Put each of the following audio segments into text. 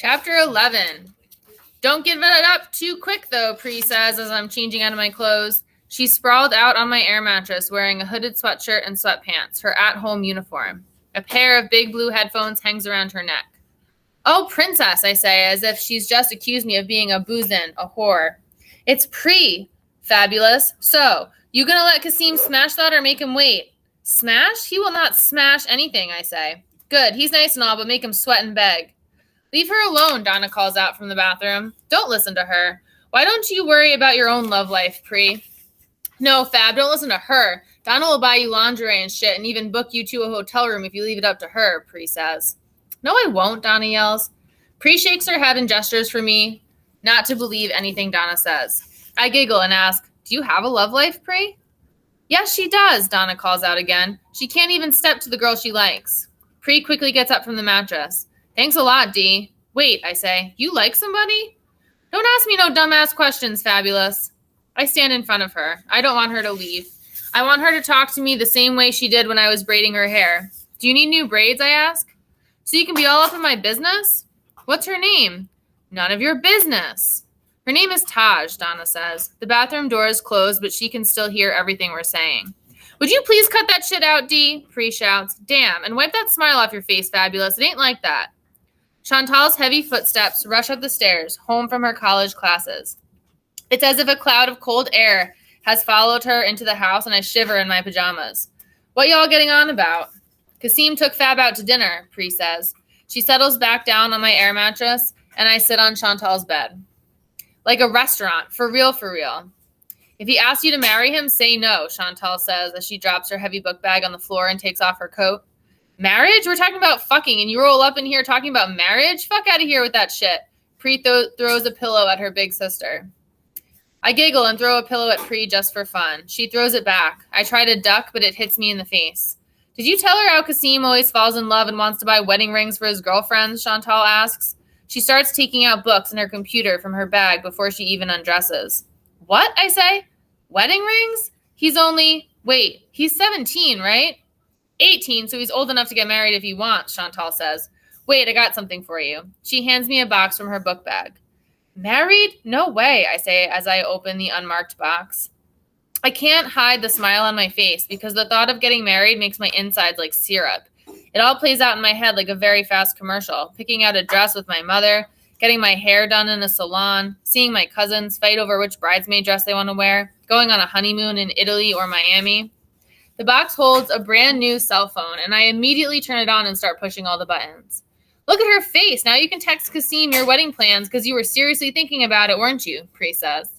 Chapter 11. Don't give it up too quick, though, Pri says as I'm changing out of my clothes. She's sprawled out on my air mattress wearing a hooded sweatshirt and sweatpants, her at-home uniform. A pair of big blue headphones hangs around her neck. Oh, princess, I say, as if she's just accused me of being a boozin', a whore. It's Pri. Fabulous. So, you gonna let Kasim smash that or make him wait? Smash? He will not smash anything, I say. Good, he's nice and all, but make him sweat and beg. Leave her alone, Donna calls out from the bathroom. Don't listen to her. Why don't you worry about your own love life, Pri? No, Fab, don't listen to her. Donna will buy you lingerie and shit and even book you to a hotel room if you leave it up to her, Pri says. No, I won't, Donna yells. Pri shakes her head and gestures for me not to believe anything Donna says. I giggle and ask, do you have a love life, Pri? Yes, she does, Donna calls out again. She can't even step to the girl she likes. Pri quickly gets up from the mattress. Thanks a lot, Dee. Wait, I say, you like somebody? Don't ask me no dumbass questions, Fabulous. I stand in front of her. I don't want her to leave. I want her to talk to me the same way she did when I was braiding her hair. Do you need new braids, I ask? So you can be all up in my business? What's her name? None of your business. Her name is Taj, Donna says. The bathroom door is closed, but she can still hear everything we're saying. Would you please cut that shit out, Dee? Pri shouts. Damn, and wipe that smile off your face, Fabulous. It ain't like that. Chantal's heavy footsteps rush up the stairs, home from her college classes. It's as if a cloud of cold air has followed her into the house, and I shiver in my pajamas. What y'all getting on about? Kasim took Fab out to dinner, Pri says. She settles back down on my air mattress, and I sit on Chantal's bed. Like a restaurant, for real, for real. If he asks you to marry him, say no, Chantal says as she drops her heavy book bag on the floor and takes off her coat. Marriage? We're talking about fucking, and you roll up in here talking about marriage? Fuck out of here with that shit. Pri throws a pillow at her big sister. I giggle and throw a pillow at Pri just for fun. She throws it back. I try to duck, but it hits me in the face. Did you tell her how Kasim always falls in love and wants to buy wedding rings for his girlfriends? Chantal asks. She starts taking out books and her computer from her bag before she even undresses. What? I say. Wedding rings? He's 17, right? 18, so he's old enough to get married if he wants, Chantal says. Wait, I got something for you. She hands me a box from her book bag. Married? No way, I say as I open the unmarked box. I can't hide the smile on my face because the thought of getting married makes my insides like syrup. It all plays out in my head like a very fast commercial, picking out a dress with my mother, getting my hair done in a salon, seeing my cousins fight over which bridesmaid dress they want to wear, going on a honeymoon in Italy or Miami. The box holds a brand new cell phone, and I immediately turn it on and start pushing all the buttons. Look at her face. Now you can text Kasim your wedding plans because you were seriously thinking about it, weren't you? Pri says.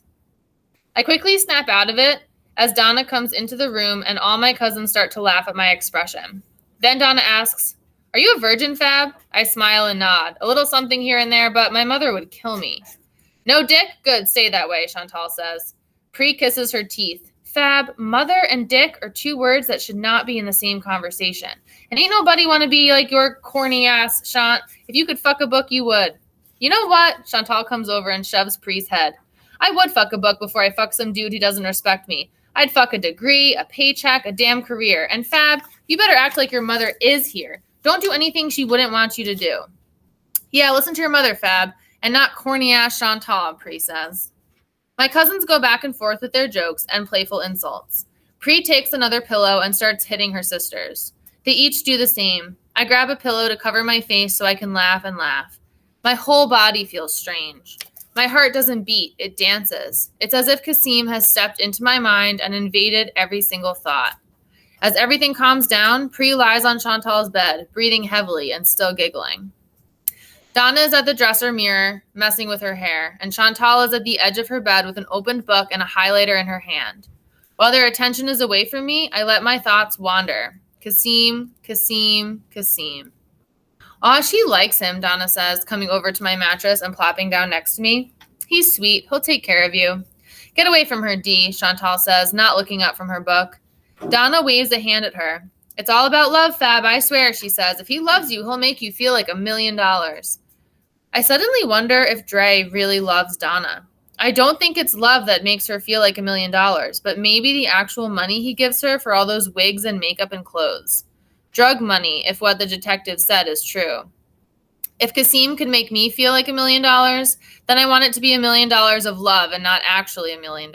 I quickly snap out of it as Donna comes into the room and all my cousins start to laugh at my expression. Then Donna asks, Are you a virgin, Fab? I smile and nod. A little something here and there, but my mother would kill me. No dick? Good, stay that way, Chantal says. Pri kisses her teeth. Fab, mother and dick are two words that should not be in the same conversation. And ain't nobody want to be like your corny ass, Chant. If you could fuck a book, you would. You know what? Chantal comes over and shoves Pri's head. I would fuck a book before I fuck some dude who doesn't respect me. I'd fuck a degree, a paycheck, a damn career. And Fab, you better act like your mother is here. Don't do anything she wouldn't want you to do. Yeah, listen to your mother, Fab, and not corny ass Chantal, Pri says. My cousins go back and forth with their jokes and playful insults. Pri takes another pillow and starts hitting her sisters. They each do the same. I grab a pillow to cover my face so I can laugh and laugh. My whole body feels strange. My heart doesn't beat, it dances. It's as if Kasim has stepped into my mind and invaded every single thought. As everything calms down, Pri lies on Chantal's bed, breathing heavily and still giggling. Donna is at the dresser mirror, messing with her hair, and Chantal is at the edge of her bed with an opened book and a highlighter in her hand. While their attention is away from me, I let my thoughts wander. Kasim, Kasim, Kasim. Aw, she likes him, Donna says, coming over to my mattress and plopping down next to me. He's sweet. He'll take care of you. Get away from her, Dee, Chantal says, not looking up from her book. Donna waves a hand at her. It's all about love, Fab, I swear, she says. If he loves you, he'll make you feel like $1 million. I suddenly wonder if Dre really loves Donna. I don't think it's love that makes her feel like $1 million, but maybe the actual money he gives her for all those wigs and makeup and clothes. Drug money, if what the detective said is true. If Kasim could make me feel like $1 million, then I want it to be $1 million of love and not actually $1 million.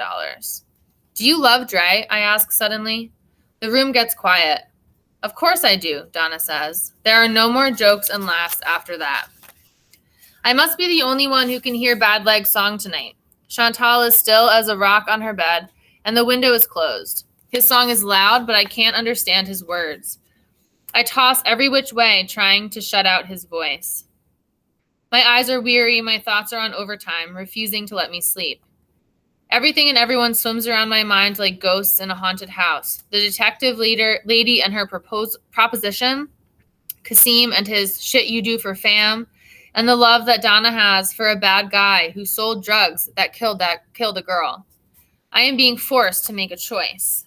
Do you love Dre? I ask suddenly. The room gets quiet. Of course I do, Donna says. There are no more jokes and laughs after that. I must be the only one who can hear Bad Leg's song tonight. Chantal is still as a rock on her bed, and the window is closed. His song is loud, but I can't understand his words. I toss every which way, trying to shut out his voice. My eyes are weary, my thoughts are on overtime, refusing to let me sleep. Everything and everyone swims around my mind like ghosts in a haunted house. The detective lady and her proposition, Kasim and his shit you do for fam, and the love that Donna has for a bad guy who sold drugs that killed a girl. I am being forced to make a choice.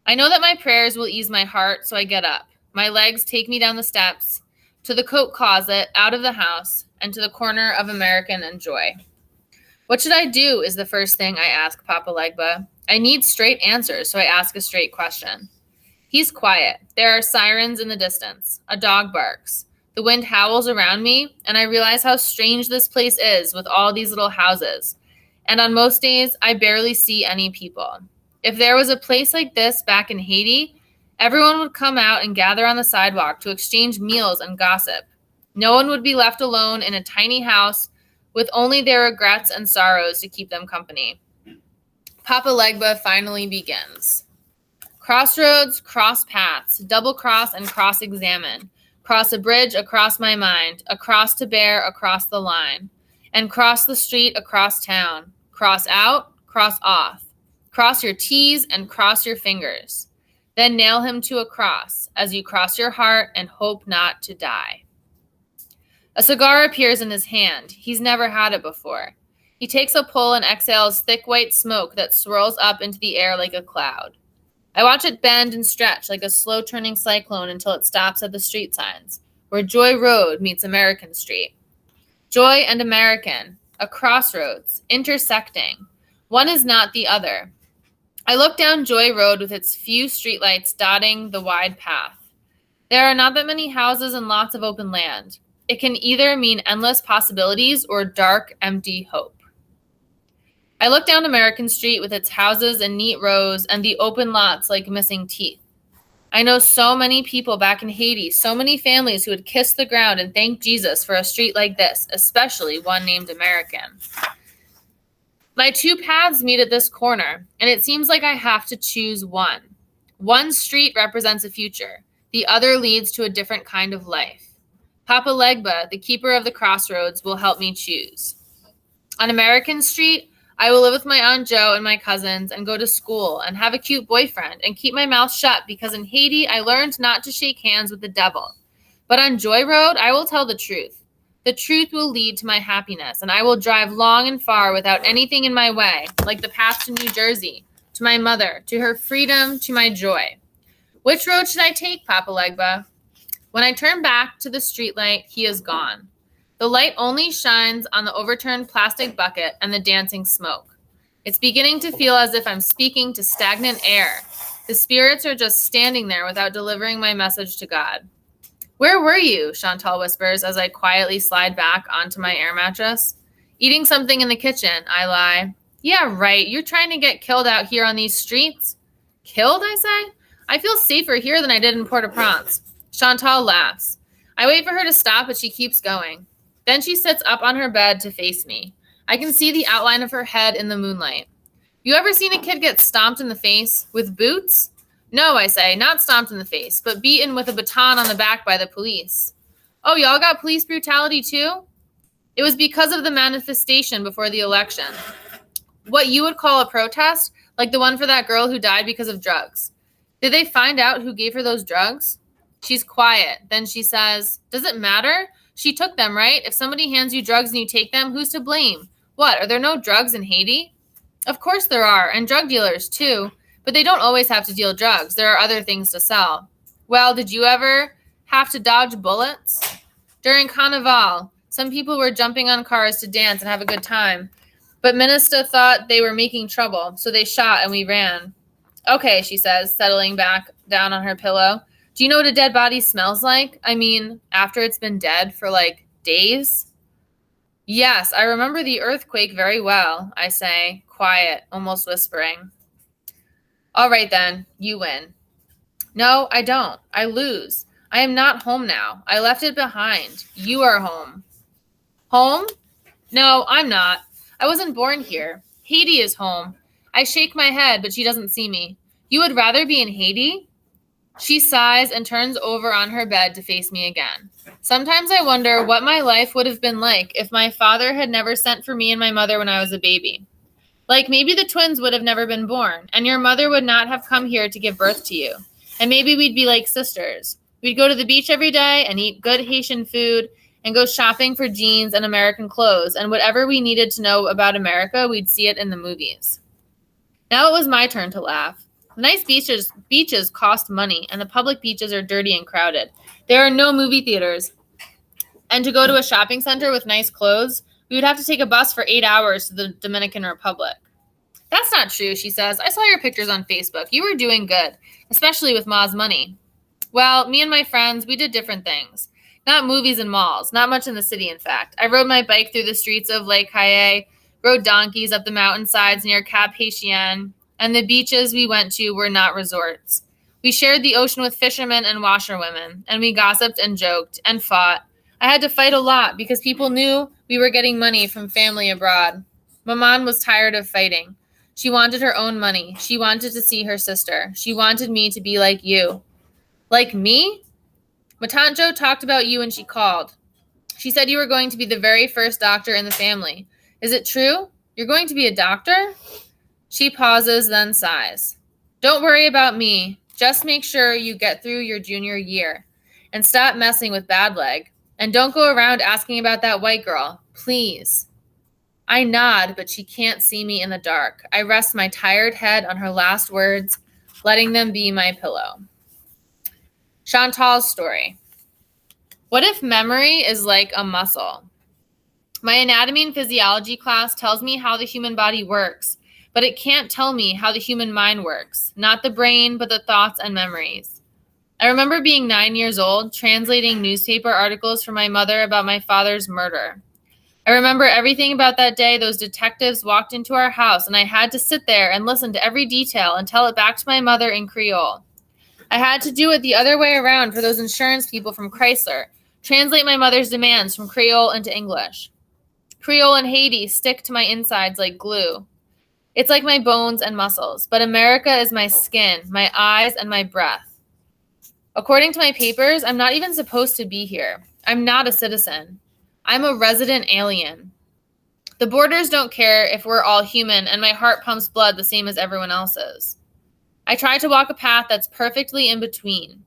I know that my prayers will ease my heart, so I get up. My legs take me down the steps, to the coat closet, out of the house, and to the corner of American and Joy. What should I do is the first thing I ask Papa Legba. I need straight answers, so I ask a straight question. He's quiet. There are sirens in the distance. A dog barks. The wind howls around me, and I realize how strange this place is with all these little houses. And on most days, I barely see any people. If there was a place like this back in Haiti, everyone would come out and gather on the sidewalk to exchange meals and gossip. No one would be left alone in a tiny house with only their regrets and sorrows to keep them company. Papa Legba finally begins. Crossroads, cross paths, double cross and cross-examine. Cross a bridge across my mind, across to bear across the line, and cross the street across town. Cross out, cross off. Cross your T's and cross your fingers. Then nail him to a cross as you cross your heart and hope not to die. A cigar appears in his hand. He's never had it before. He takes a pull and exhales thick white smoke that swirls up into the air like a cloud. I watch it bend and stretch like a slow-turning cyclone until it stops at the street signs, where Joy Road meets American Street. Joy and American, a crossroads, intersecting. One is not the other. I look down Joy Road with its few streetlights dotting the wide path. There are not that many houses and lots of open land. It can either mean endless possibilities or dark, empty hope. I look down American Street with its houses and neat rows and the open lots like missing teeth. I know so many people back in Haiti, so many families who would kiss the ground and thank Jesus for a street like this, especially one named American. My two paths meet at this corner, and it seems like I have to choose one. One street represents a future. The other leads to a different kind of life. Papa Legba, the keeper of the crossroads, will help me choose. On American Street, I will live with my Aunt Jo and my cousins and go to school and have a cute boyfriend and keep my mouth shut because in Haiti, I learned not to shake hands with the devil. But on Joy Road, I will tell the truth. The truth will lead to my happiness, and I will drive long and far without anything in my way, like the path to New Jersey, to my mother, to her freedom, to my joy. Which road should I take, Papa Legba? When I turn back to the streetlight, he is gone. The light only shines on the overturned plastic bucket and the dancing smoke. It's beginning to feel as if I'm speaking to stagnant air. The spirits are just standing there without delivering my message to God. Where were you? Chantal whispers as I quietly slide back onto my air mattress. Eating something in the kitchen, I lie. Yeah, right. You're trying to get killed out here on these streets. Killed, I say? I feel safer here than I did in Port-au-Prince. Chantal laughs. I wait for her to stop, but she keeps going. Then she sits up on her bed to face me. I can see the outline of her head in the moonlight. You ever seen a kid get stomped in the face? With boots? No, I say, not stomped in the face, but beaten with a baton on the back by the police. Oh, y'all got police brutality too? It was because of the manifestation before the election. What you would call a protest, like the one for that girl who died because of drugs. Did they find out who gave her those drugs? She's quiet. Then she says, does it matter? She took them, right? If somebody hands you drugs and you take them, who's to blame? What, are there no drugs in Haiti? Of course there are, and drug dealers too. But they don't always have to deal drugs. There are other things to sell. Well, did you ever have to dodge bullets? During Carnival, some people were jumping on cars to dance and have a good time. But Minister thought they were making trouble, so they shot and we ran. Okay, she says, settling back down on her pillow. Do you know what a dead body smells like? I mean, after it's been dead for like days? Yes, I remember the earthquake very well, I say, quiet, almost whispering. All right then, you win. No, I don't. I lose. I am not home now. I left it behind. You are home. Home? No, I'm not. I wasn't born here. Haiti is home. I shake my head, but she doesn't see me. You would rather be in Haiti? She sighs and turns over on her bed to face me again. Sometimes I wonder what my life would have been like if my father had never sent for me and my mother when I was a baby. Like maybe the twins would have never been born, and your mother would not have come here to give birth to you. And maybe we'd be like sisters. We'd go to the beach every day and eat good Haitian food and go shopping for jeans and American clothes, and whatever we needed to know about America, we'd see it in the movies. Now it was my turn to laugh. Nice beaches cost money, and the public beaches are dirty and crowded. There are no movie theaters. And to go to a shopping center with nice clothes, we would have to take a bus for 8 hours to the Dominican Republic. That's not true, she says. I saw your pictures on Facebook. You were doing good, especially with Ma's money. Well, me and my friends, we did different things. Not movies and malls, not much in the city, in fact. I rode my bike through the streets of Lake Caille, rode donkeys up the mountainsides near Cap Haitien, and the beaches we went to were not resorts. We shared the ocean with fishermen and washerwomen, and we gossiped and joked and fought. I had to fight a lot because people knew we were getting money from family abroad. Maman was tired of fighting. She wanted her own money. She wanted to see her sister. She wanted me to be like you. Like me? Matanjo talked about you when she called. She said you were going to be the very first doctor in the family. Is it true? You're going to be a doctor? She pauses, then sighs. Don't worry about me. Just make sure you get through your junior year. And stop messing with Bad Leg. And don't go around asking about that white girl. Please. I nod, but she can't see me in the dark. I rest my tired head on her last words, letting them be my pillow. Chantal's story. What if memory is like a muscle? My anatomy and physiology class tells me how the human body works, but it can't tell me how the human mind works, not the brain, but the thoughts and memories. I remember being 9 years old, translating newspaper articles for my mother about my father's murder. I remember everything about that day those detectives walked into our house, and I had to sit there and listen to every detail and tell it back to my mother in Creole. I had to do it the other way around for those insurance people from Chrysler, translate my mother's demands from Creole into English. Creole and Haiti stick to my insides like glue. It's like my bones and muscles, but America is my skin, my eyes, and my breath. According to my papers, I'm not even supposed to be here. I'm not a citizen. I'm a resident alien. The borders don't care if we're all human, and my heart pumps blood the same as everyone else's. I try to walk a path that's perfectly in between.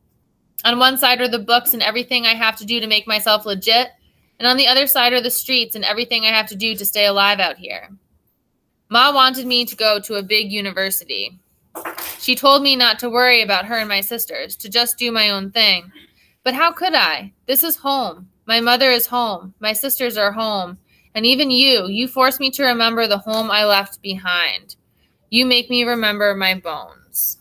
On one side are the books and everything I have to do to make myself legit, and on the other side are the streets and everything I have to do to stay alive out here. Ma wanted me to go to a big university. She told me not to worry about her and my sisters, to just do my own thing. But how could I? This is home. My mother is home. My sisters are home. And even you force me to remember the home I left behind. You make me remember my bones.